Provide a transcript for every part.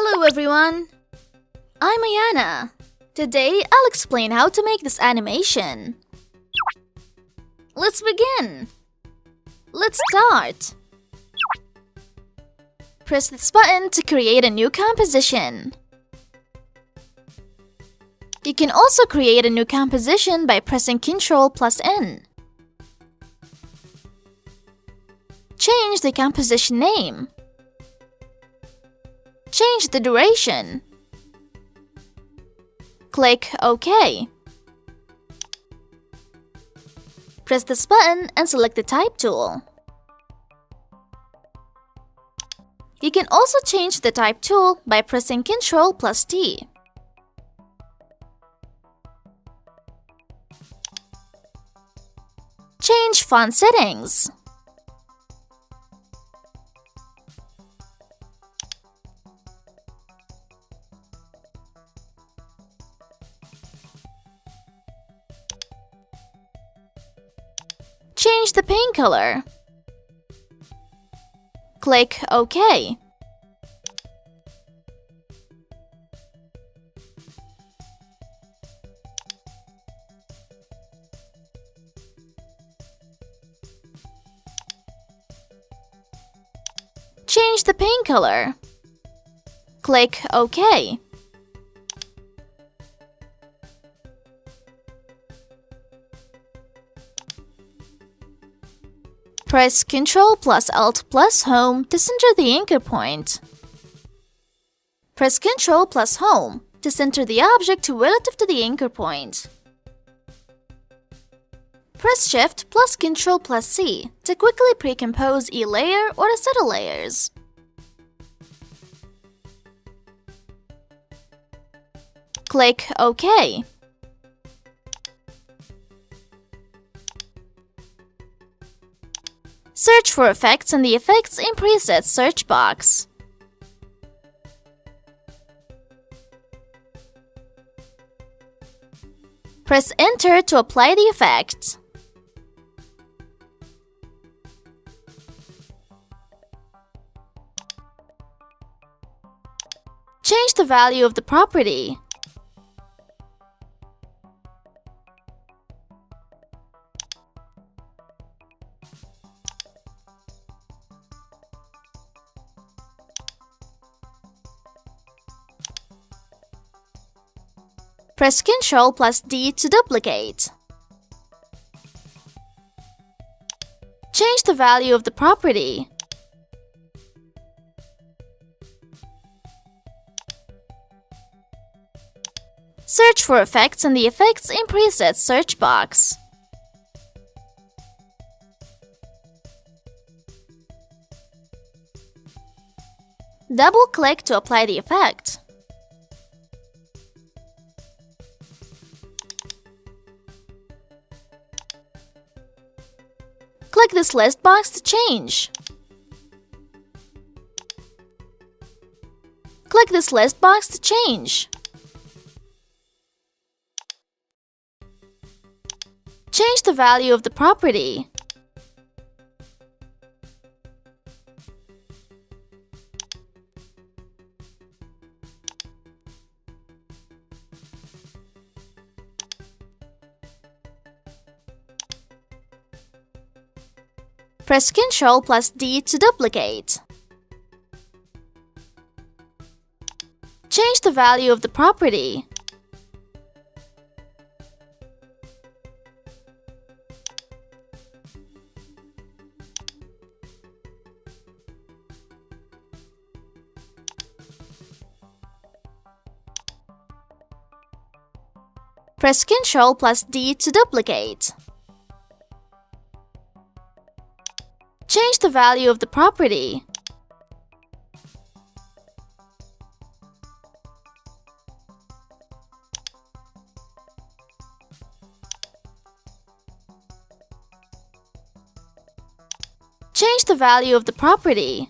Hello everyone! I'm AYANA. Today I'll explain how to make this animation. Let's begin! Let's start! Press this button to create a new composition. You can also create a new composition by pressing Ctrl+N. Change the composition name. Change the duration. Click OK. Press this button and select the Type tool. You can also change the Type tool by pressing Ctrl+T. Change font settings. Change the paint color. Click OK. Change the paint color. Click OK. Press Ctrl+Alt+Home to center the anchor point. Press Ctrl+Home to center the object relative to the anchor point. Press Shift+Ctrl+C to quickly pre-compose a layer or a set of layers. Click OK. Search for effects in the Effects and Presets search box. Press Enter to apply the effect. Change the value of the property. Press Ctrl+D to duplicate. Change the value of the property. Search for effects in the Effects and Presets search box. Double-click to apply the effect. Click this list box to change. Click this list box to change. Change the value of the property. Press Ctrl+D to duplicate. Change the value of the property. Press Ctrl+D to duplicate. Change the value of the property. Change the value of the property.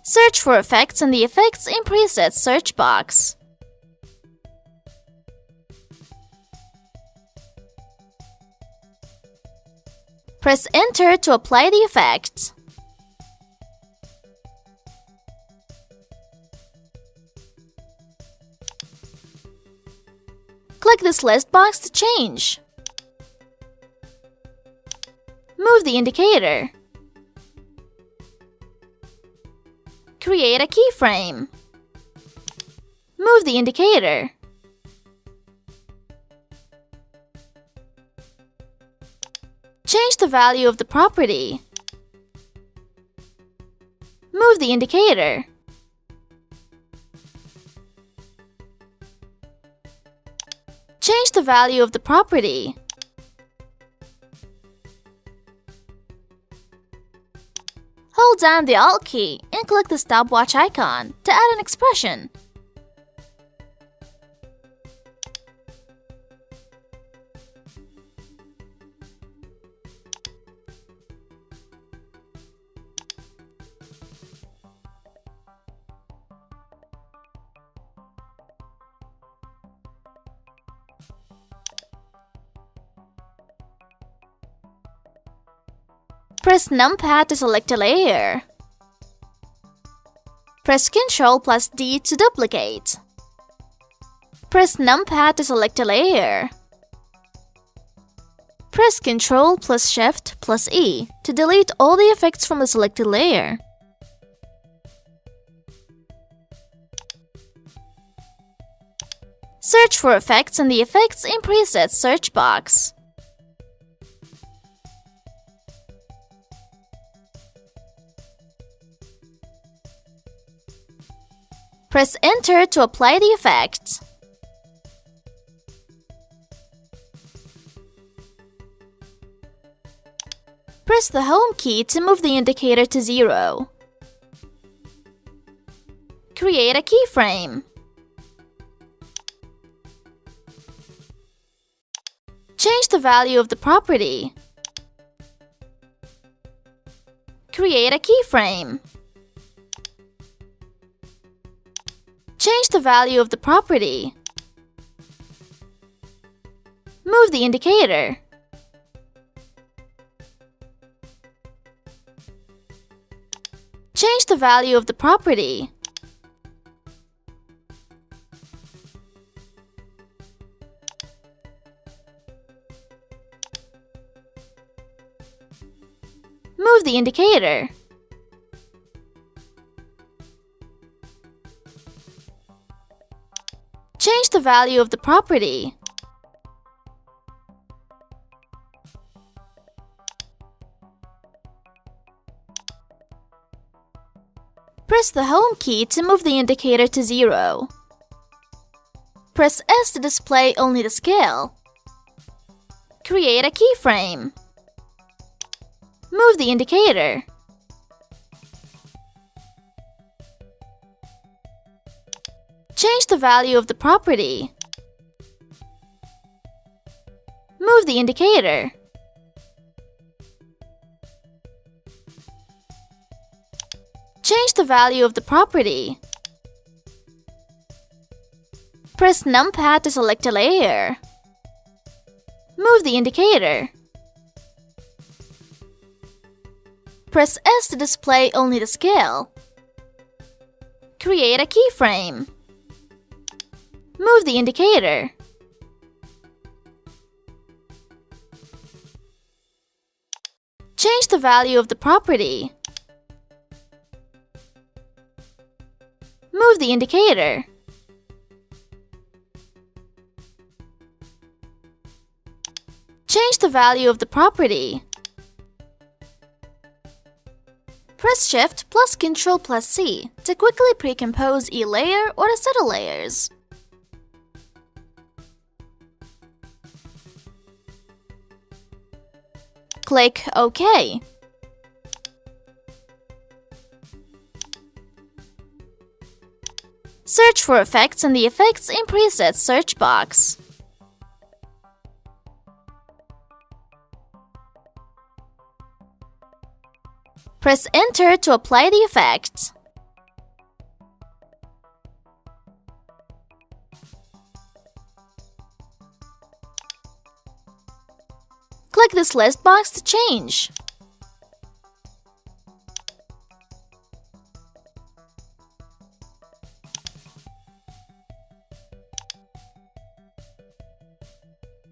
Search for effects in the Effects and Presets search box. Press Enter to apply the effect. Click this list box to change. Move the indicator. Create a keyframe. Move the indicator. Change the value of the property. Move the indicator. Change the value of the property. Hold down the Alt key and click the stopwatch icon to add an expression. Press numpad to select a layer. Press Ctrl plus D to duplicate. Press numpad to select a layer. Press Ctrl plus Shift plus E to delete all the effects from the selected layer. Search for effects in the Effects and Presets search box. Press Enter to apply the effect. Press the Home key to move the indicator to 0. Create a keyframe. Change the value of the property. Create a keyframe. Change the value of the property. Move the indicator. Change the value of the property. Move the indicator. Change the value of the property. Press the Home key to move the indicator to 0. Press S to display only the scale. Create a keyframe. Move the indicator. Change the value of the property. Move the indicator. Change the value of the property. Press numpad to select a layer. Move the indicator. Press S to display only the scale. Create a keyframe. Move the indicator. Change the value of the property. Move the indicator. Change the value of the property. Press Shift plus Ctrl plus C to quickly pre-compose a layer or a set of layers. Click OK. Search for effects in the Effects and Presets search box. Press Enter to apply the effect. Click this list box to change.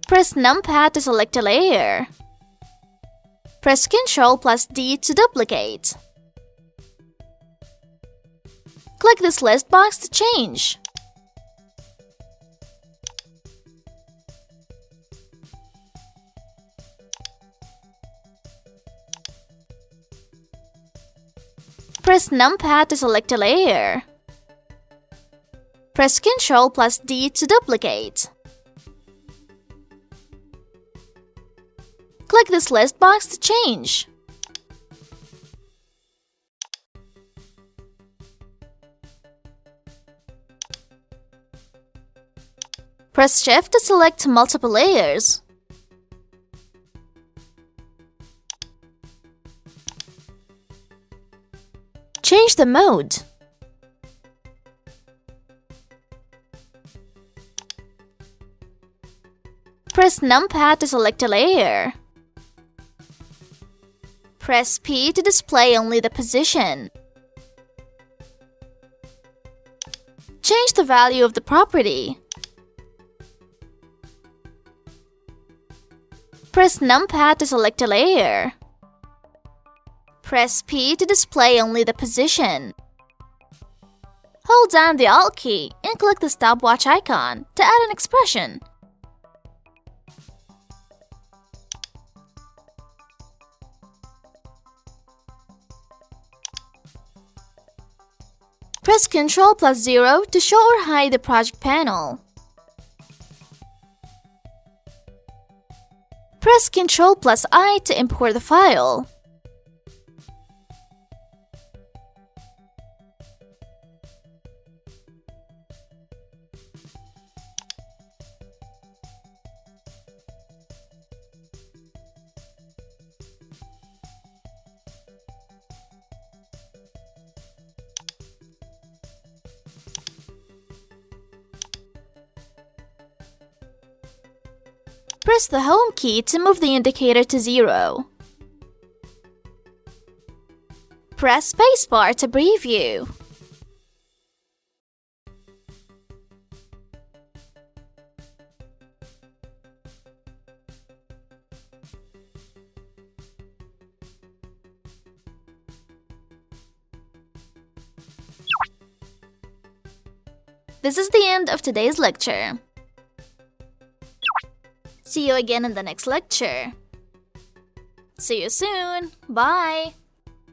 Press numpad to select a layer. Press Ctrl plus D to duplicate. Click this list box to change. Press numpad to select a layer. Press Ctrl plus D to duplicate. Click this list box to change. Press Shift to select multiple layers. Change the mode. Press numpad to select a layer. Press P to display only the position. Change the value of the property. Press numpad to select a layer. Press P to display only the position. Hold down the Alt key and click the stopwatch icon to add an expression. Press Ctrl plus 0 to show or hide the project panel. Press Ctrl plus I to import the file. Press the Home key to move the indicator to 0. Press spacebar to preview. This is the end of today's lecture. See you again in the next lecture. See you soon. Bye.